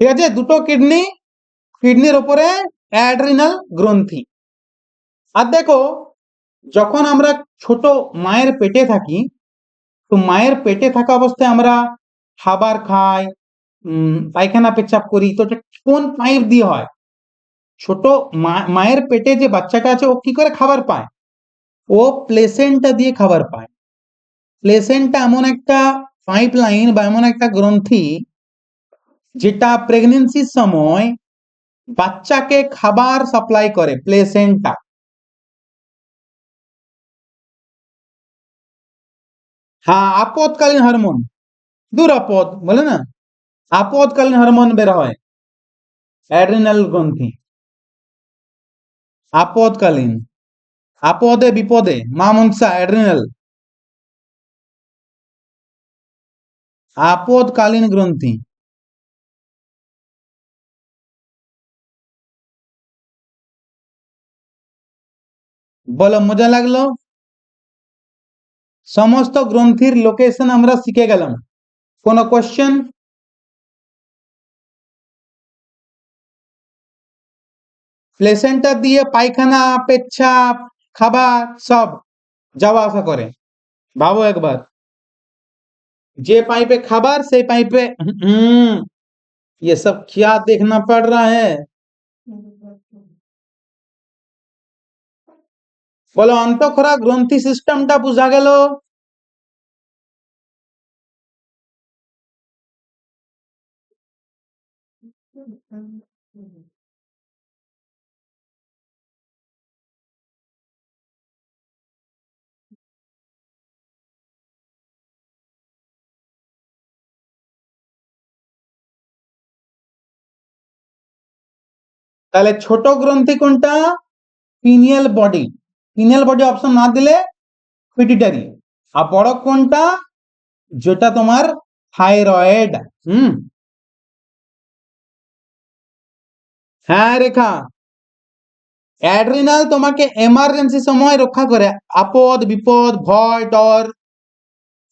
ঠিক আছে, দুটো কিডনি, কিডনির উপরে অ্যাড্রিনাল গ্রন্থি। আর দেখো, যখন আমরা ছোট মায়ের পেটে থাকি, তো মায়ের পেটে থাকা অবস্থায় আমরা খাবার খাই, পায়খানা পেচ্ছাপ করি, তো কোন পাইপ দিয়ে হয়? ছোট মায়ের পেটে যে বাচ্চাটা আছে ও কি করে খাবার পায়? ও প্লেসেন্টা দিয়ে খাবার পায়। প্লেসেন্টা এমন একটা পাইপ লাইন বা এমন একটা গ্রন্থি যেটা প্রেগনেন্সির সময় বাচ্চাকে খাবার সাপ্লাই করে, প্লেসেন্টা। হ্যাঁ, আপদকালীন হরমোন, দুরাপদ বলে না, আপদকালীন হরমোন বের হয় অ্যাড্রিনাল গ্রন্থি। আপদকালীন, আপদে বিপদে মা মনসা, অ্যাড্রিনাল, আপদকালীন গ্রন্থি। বলো, মজা লাগলো? সমস্ত গ্রন্থির লোকেশন আমরা শিখে গেলাম। কোনো কোশ্চেন? প্লেসেন্টা দিয়ে পায়খানা পেচ্ছাপ খাবার সব যাওয়া আসা করে। ভাবো একবার, যে पाइपे খাবার সেই पाइपे ये सब क्या देखना पड़ रहा है? বলো, অন্তঃক্ষরা গ্রন্থি সিস্টেমটা বোঝা গেল? তাহলে ছোট গ্রন্থি কোনটা? Pineal body. Pineal body option না দিলে পিটুইটারি। আর বড় কোনটা? যেটা তোমার থাইরয়েড। হ্যাঁ রেখা, অ্যাড্রিনাল তোমাকে এমার্জেন্সি সময় রক্ষা করে, আপদ বিপদ ভয় ডর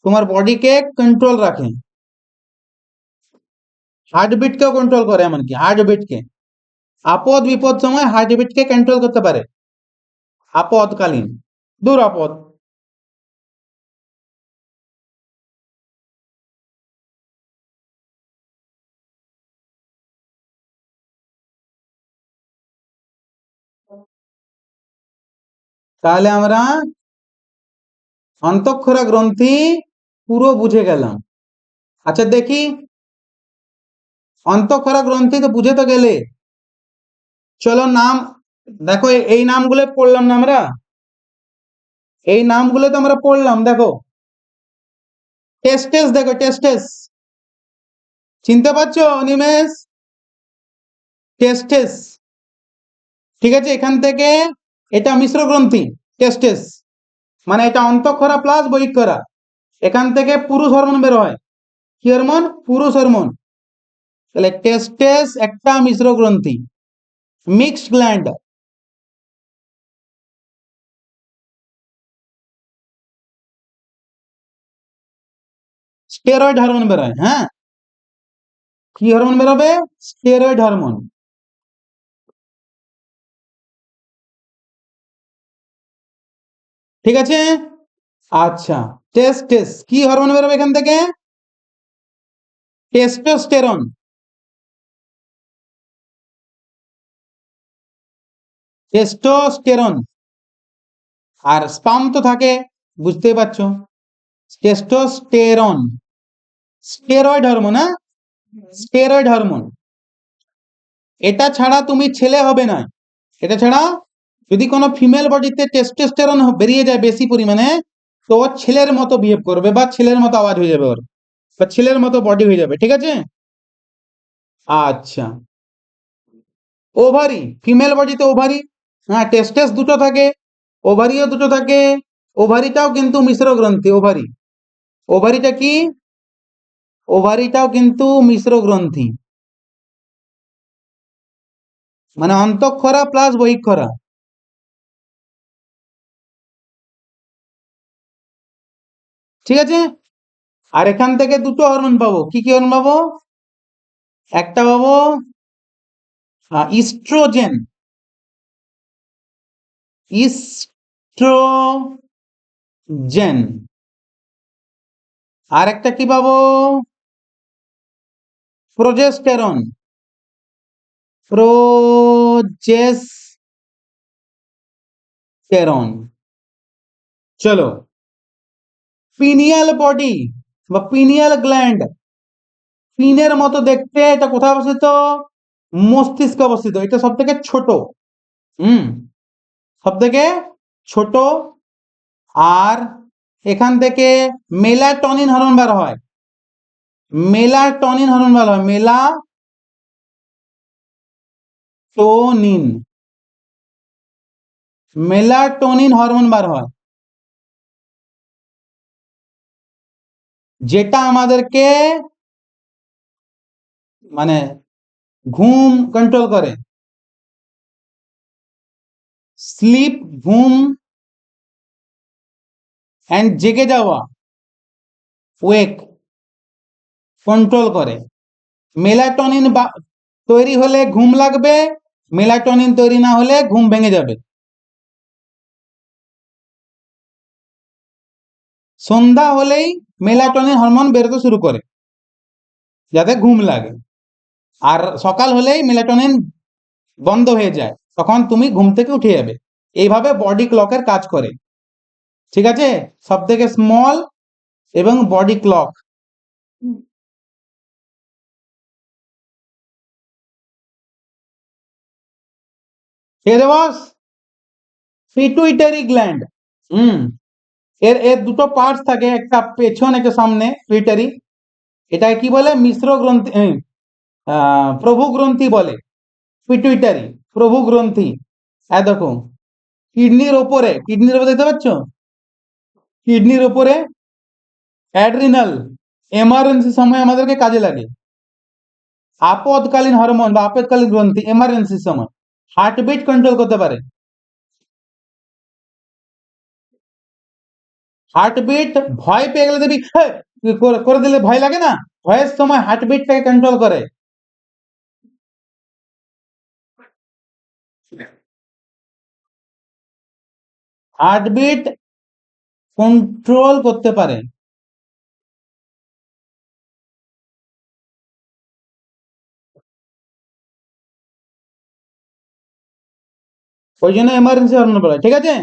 তোমার বডিকে কন্ট্রোল রাখে। হার্টবিটকেও কন্ট্রোল করে, এমনকি হার্টবিটকে আপদ বিপদ সময় হার্টবিটকে কন্ট্রোল করতে পারে, আপদকালীন, দুরাপদ। তাহলে আমরা অন্তঃক্ষরা গ্রন্থি পুরো বুঝে গেলাম। আচ্ছা দেখি, অন্তঃক্ষরা গ্রন্থি তো বুঝে তো গেলে, চলো নাম দেখো, এই নামগুলো পড়লাম না আমরা, এই নামগুলো তো আমরা পড়লাম। দেখো টেস্টেস, দেখো টেস্টেস, চিনতে পারছো নিমেষ? টেস্টেস, ঠিক আছে, এখান থেকে এটা মিশ্র গ্রন্থি, টেস্টেস মানে এটা অন্তঃক্ষরা প্লাস বহিঃক্ষরা, এখান থেকে পুরুষ হরমোন বের হয়। কি হরমোন? পুরুষ হরমোন। তাহলে টেস্টেস একটা মিশ্র গ্রন্থি, মিক্সড গ্ল্যান্ড। স্টেরয়েড হরমোন বের হয়। হ্যাঁ, কি হরমোন বেরোবে? Steroid hormone. ঠিক আছে, আচ্ছা, টেস্টেস কি হরমোন বেরোবে এখান থেকে? টেস্টোস্টেরন। টেস্টোস্টেরন। আর স্পাম তো থাকে, বুঝতেই পারছো, টেস্টোস্টেরন। স্টেরয়েড হরমোন, হ্যাঁ, স্টেরয়েড হরমোন। এটা ছাড়া তুমি ছেলে হবে না। এটা ছাড়া যদি কোনো ফিমেল বডিতে টেস্টোস্টেরন বেরিয়ে যায় বেশি পরিমাণে, তো ও ছেলের মতো বিহেভ করবে, বা ছেলের মতো আওয়াজ হয়ে যাবে ওর, বা ছেলের মতো বডি হয়ে যাবে। ঠিক আছে, আচ্ছা। ওভারি, ফিমেল বডিতে ওভারি, হ্যাঁ টেস্টেস দুটো থাকে, ওভারিও দুটো থাকে। ওভারিটাও কিন্তু মিশ্র গ্রন্থি। ওভারি, ওভারিটা কি? ওভারিটাও কিন্তু মিশ্র গ্রন্থি, মানে অন্তঃক্ষরা প্লাস বহিঃক্ষরা। ঠিক আছে। আর এখান থেকে দুটো হরমোন পাবো। কি কি হরমোন পাবো? একটা পাবো ইস্ট্রোজেন, ইস্ট্রোজেন। আর একটা কি পাবো? Progesterone, progesterone. চলো, পিনিয়াল বডি বা পিনিয়াল গ্ল্যান্ড, পিনের মতো দেখতে। এটা কোথায় অবস্থিত? মস্তিষ্কে অবস্থিত। এটা সব থেকে ছোট। হুম, সব থেকে ছোট। আর এখান থেকে মেলাটনিন হরমোন বার হয়। মেলাটনিন হরমোন বার হয়, মেলাটোনিন, মেলাটোনিন হরমোন বার হয়, যেটা আমাদেরকে মানে ঘুম কন্ট্রোল করে। স্লিপ, ঘুম অ্যান্ড জেগে যাওয়া, ওয়েক, কন্ট্রোল করে। মেলাটোনিন তৈরি হলে ঘুম লাগবে, মেলাটোনিন তৈরি না হলে ঘুম ভেঙে যাবে। সন্ধ্যা হলেই মেলাটোনিন হরমোন বেরোতে শুরু করে যাতে ঘুম লাগে। আর সকাল হলেই মেলাটোনিন বন্ধ হয়ে যায়, তখন তুমি ঘুম থেকে উঠে যাবে। এইভাবে বডি ক্লকের কাজ করে। ঠিক আছে, সব থেকে স্মল এবং বডি ক্লক। ঠিক আছে বস। পিটুইটারি গ্ল্যান্ড, হুম, এর এর দুটো পার্টস থাকে, একটা পেছন একটা সামনে। পিটুইটারি, এটাকে কি বলে? মিশ্র গ্রন্থি, প্রভু গ্রন্থি বলে। পিটুইটারি প্রভু গ্রন্থি। হ্যাঁ দেখো, কিডনির ওপরে, কিডনির ওপরে দেখতে পাচ্ছ? কিডনির ওপরে অ্যাড্রিনাল, এমার্জেন্সি সময় আমাদেরকে কাজে লাগে। আপদকালীন হরমোন বা আপদকালীন গ্রন্থি এমার্জেন্সির সময় হার্টবিট কন্ট্রোল করতে পারে। হার্টবিট, ভয় পেয়ে গেলে দেখবি করে দিলে ভয় লাগে না, ভয়ের সময় হার্টবিটটাকে কন্ট্রোল করে। হার্টবিট কন্ট্রোল করতে পারে। ওই জন্য এমার্জেন্সি হরমোন বলে। ঠিক আছে।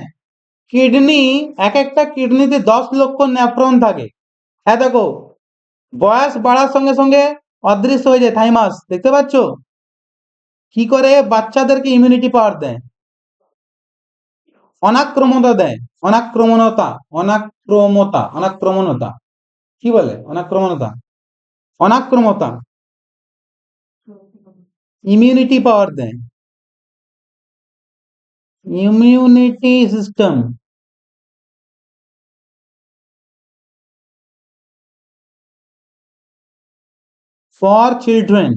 কিডনি, এক একটা কিডনিতে 10 লক্ষ নেফ্রন থাকে। হ্যাঁ দেখো, বয়স বাড়ার সঙ্গে সঙ্গে অদৃশ্য হয়ে যায় থাইমাস, দেখতে পাচ্ছ? কি করে বাচ্চাদেরকে ইমিউনিটি পাওয়ার দেয়? অনাক্রমণতা দেয়, অনাক্রমণতা, অনাক্রমতা, অনাক্রমণতা, কি বলে? অনাক্রমণতা, অনাক্রমতা, ইমিউনিটি পাওয়ার দেয়, ইমিউনিটি সিস্টেম ফর চিলড্রেন।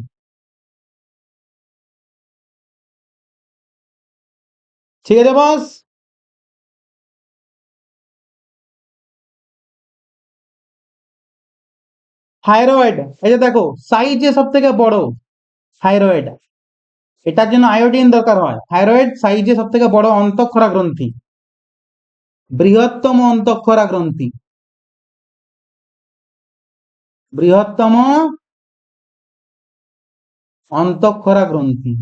ঠিক আছে বস। থাইরয়েড, এই যে দেখো সাইজে সব থেকে বড় থাইরয়েড, এটার জন্য আয়োডিন দরকার হয়। থাইরয়েড সাইজে সব থেকে বড় অন্তঃক্ষরা গ্রন্থি, বৃহত্তম অন্তঃক্ষরা গ্রন্থি, বৃহত্তম অন্তঃক্ষরা গ্রন্থি।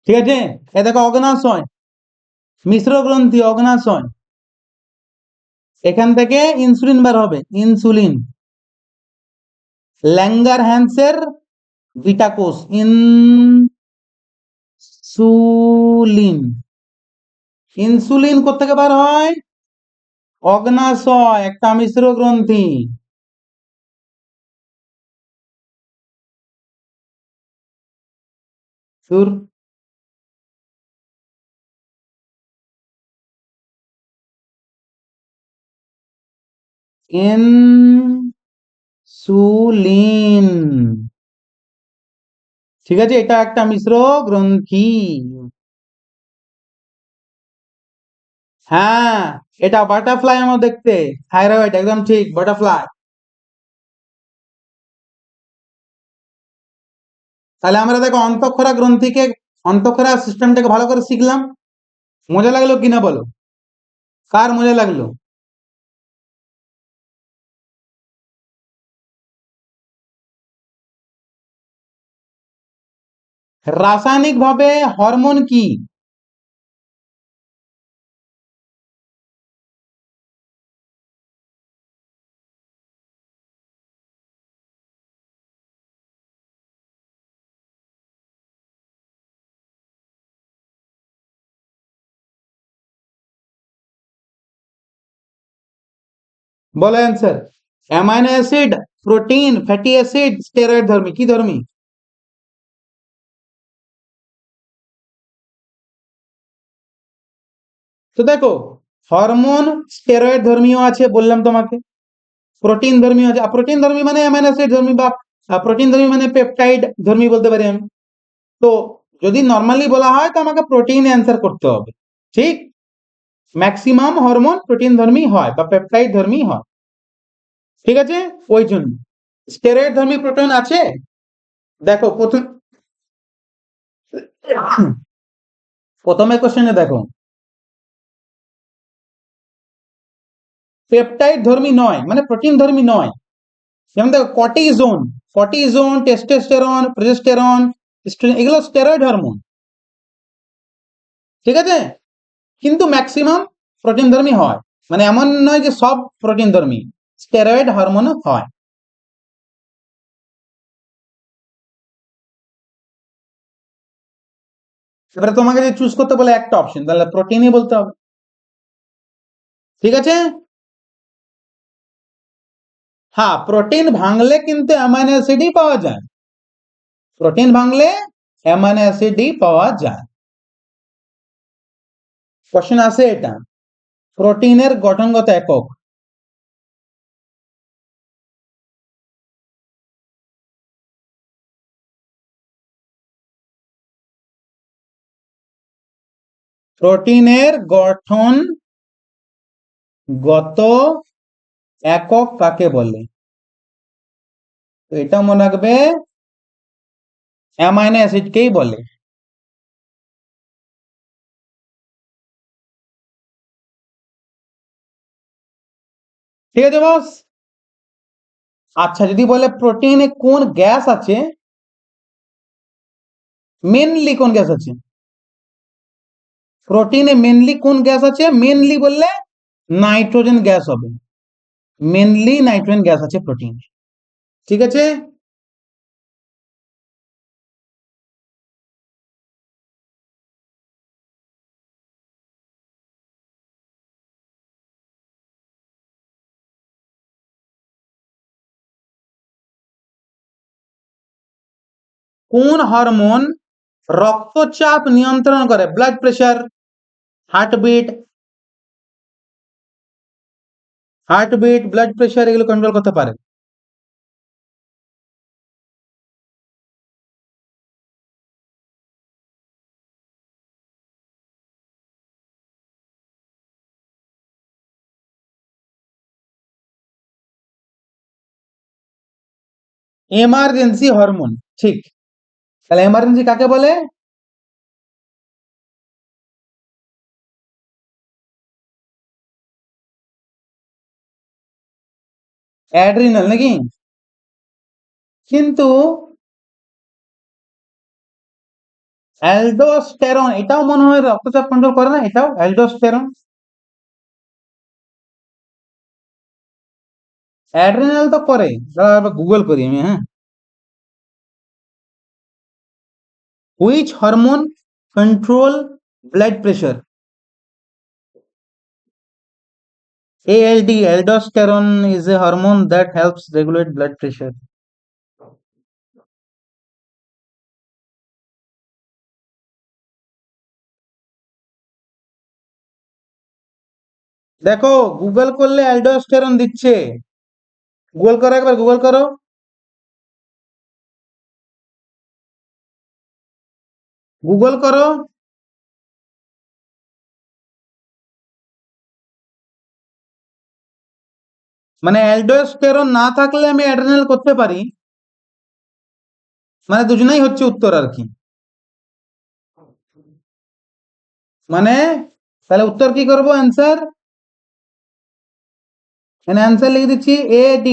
ঠিক আছে। এ দেখো অগ্নাশয়, মিশ্র গ্রন্থি, অগ্নাশয়। এখান থেকে ইনসুলিন বের হবে, ইনসুলিন। ল্যাঙ্গার হ্যান্সের বিটা কোষ, ইনসুলিন। ইনসুলিন কোথেকে বার হয়? অগ্নাশয় একটা মিশ্র গ্রন্থি। সুর ইনসুলিন। ঠিক আছে, এটা একটা মিশ্র গ্রন্থি। হ্যাঁ, এটা বাটারফ্লাই আমার দেখতে। থাইরয়েড, একদম ঠিক, বাটারফ্লাই। তাহলে আমরা দেখো অন্তঃক্ষরা গ্রন্থিকে, অন্তঃক্ষরা সিস্টেমটাকে ভালো করে শিখলাম। মজা লাগলো কিনা বলো? কার মজা লাগলো? রাসায়নিক ভাবে হরমোন কি? বলো answer. Amino acid, protein, fatty acid, steroid ধর্মী, কি ধর্মী? তো দেখো, হরমোন স্টেরয়েড ধর্মীয় আছে বললাম তোমাকে, প্রোটিন ধর্মী আছে। প্রোটিন ধর্মী মানে অ্যামাইনো অ্যাসিড ধর্মী, বা প্রোটিন ধর্মী মানে পেপটাইড ধর্মী বলতে পারি আমি। তো যদি নর্মালি বলা হয় তো আমাকে প্রোটিন অ্যান্সার করতে হবে। ঠিক, ম্যাক্সিমাম হরমোন প্রোটিন ধর্মী হয় বা পেপটাইড ধর্মী হয়। ঠিক আছে, ওই জন্য স্টেরয়েড ধর্মী প্রোটিন আছে। দেখো প্রথম, প্রথমে কোশ্চেনে দেখো, পেপটাইড ধর্মী নয় মানে প্রোটিন ধর্মী নয়। যেমন দেখো কর্টিজোন, কর্টিজোন, টেস্টোস্টেরন, প্রোজেস্টেরন, এগুলো স্টেরয়েড হরমোন। ঠিক আছে, কিন্তু ম্যাক্সিমাম প্রোটিন ধর্মী হয়, মানে এমন নয় যে সব প্রোটিন ধর্মী, স্টেরয়েড হরমোনও হয়। এবারে তোমাকে যদি চুজ করতে বলে একটা অপশন, তাহলে প্রোটিনই বলতে হবে। ঠিক আছে, হ্যাঁ, প্রোটিন ভাঙলে কিন্তু অ্যামাইনো অ্যাসিডই পাওয়া যায়। প্রোটিন ভাঙলে অ্যামাইনো অ্যাসিডই পাওয়া যায়। কোশ্চেন আছে এটা, প্রোটিনের গঠনগত একক। প্রোটিনের গঠনগত একক কাকে বলে? তো এটা মনে রাখবে, অ্যামাইনো অ্যাসিডকেই বলে। ঠিক আছে বস। আচ্ছা, যদি বলে প্রোটিনে কোন গ্যাস আছে, মেনলি কোন গ্যাস আছে? প্রোটিনে মেনলি কোন গ্যাস আছে? মেনলি বললে নাইট্রোজেন গ্যাস হবে। মেনলি নাইট্রোজেন গ্যাস আছে প্রোটিন। ঠিক আছে, কোন হরমোন রক্তচাপ নিয়ন্ত্রণ করে? Blood pressure, heartbeat, blood pressure এগুলো কন্ট্রোল করতে পারে। এমার্জেন্সি হরমোন, ঠিক। তাহলে এমার্জেন্সি কাকে বলে? অ্যাড্রিনাল নাকি? কিন্তু অ্যালডোস্টেরন এটাও মনে হয় রক্তচাপ কন্ট্রোল করে না, এটাও অ্যালডোস্টেরন। অ্যাড্রিনাল তো করে, দাঁড়া গুগল করি আমি, হ্যাঁ। Which hormone control blood pressure? ALD, aldosterone, is a hormone that helps regulate blood pressure. দেখো, গুগল করলে অ্যালডোস্টেরন দিচ্ছে। গুগল করো, একবার গুগল করো। গুগল করো। মানে অ্যালডোস্টেরন না থাকলে আমি অ্যাড্রেনাল করতে পারি, মানে দুজনেই হচ্ছে উত্তর আর কি। মানে তাহলে উত্তর কি করব, অ্যান্সার? এখানে অ্যান্সার লিখে দিচ্ছি AD।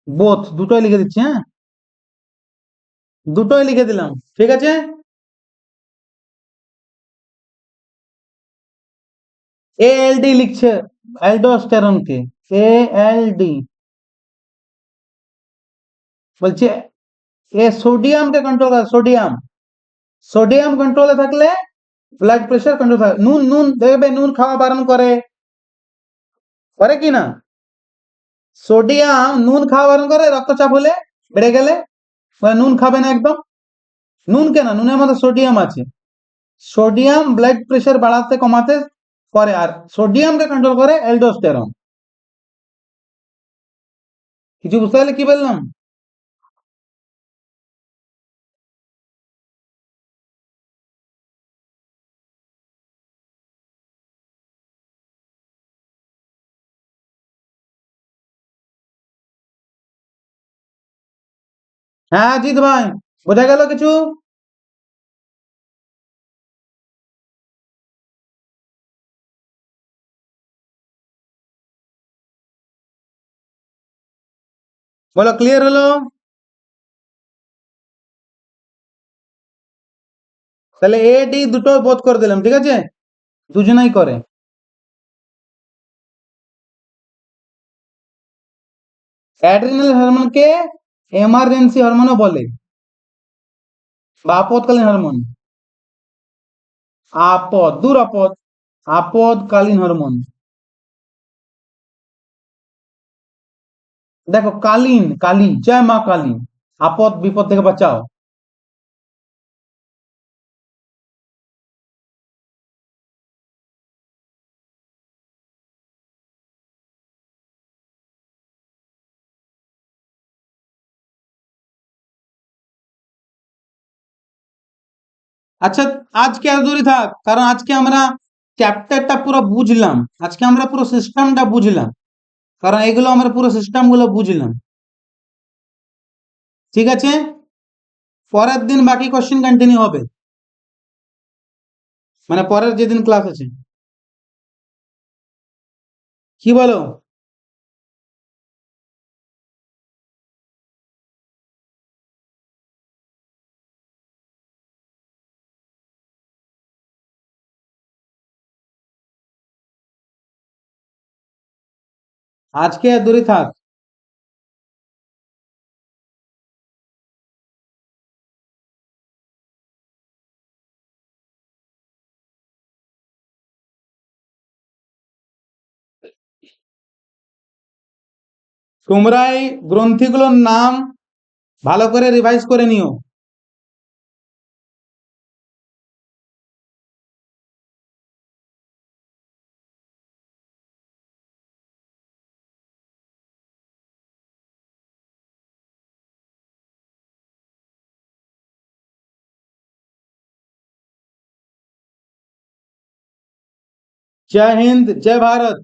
বোথ, দুটোই লিখে দিচ্ছি, হ্যাঁ, দুটোই লিখে দিলাম, ঠিক আছে। ALD লিখছে অ্যালডোস্টেরনকে, ALD বলছে। এ সোডিয়ামকে কন্ট্রোল করে, সোডিয়াম। সোডিয়াম কন্ট্রোলে থাকলে ব্লাড প্রেশার কন্ট্রোল থাকে। নুন, নুন দেখবে নুন খাওয়া বারণ করে, করে কি না? সোডিয়াম নুন খাওয়া বারণ করে, রক্তচাপ হলে, বেড়ে গেলে, মানে নুন খাবে না একদম। নুন কেন, নুনের মধ্যে সোডিয়াম আছে। সোডিয়াম ব্লাড প্রেশার বাড়াতে কমাতে করে, আর সোডিয়ামকে কন্ট্রোল করে অ্যালডোস্টেরন। কিছু বুঝতে পারলে কি বললাম? হ্যাঁ জিৎ ভাই, বোঝা গেল কিছু? বলো, ক্লিয়ার হলো? তাহলে AD দুটো বোধ করে দিলাম, ঠিক আছে, দুজনাই করে। অ্যাড্রিনাল হরমোনকে এমার্জেন্সি হরমোনও বলে, বা আপদকালীন হরমোন। দূর আপদ, আপদকালীন হরমোন। দেখো, কালীন, কালী, জয় মা কালী, আপদ বিপদ থেকে বাঁচাও। আচ্ছা, আজকে এত দূরই থাক, কারণ আজকে আমরা চ্যাপ্টারটা পুরো বুঝলাম, আজকে আমরা পুরো সিস্টেমটা বুঝলাম, কারণ এগুলো আমরা পুরো সিস্টেমগুলো বুঝলাম, ঠিক আছে। পরের দিন বাকি কোশ্চেন কন্টিনিউ হবে, মানে পরের যেদিন ক্লাস আছে। কি বলো? আজকে এত দূরই থাক। তোমরা এই গ্রন্থিগুলোর নাম ভালো করে রিভাইজ করে নিও। जय हिंद, जय भारत।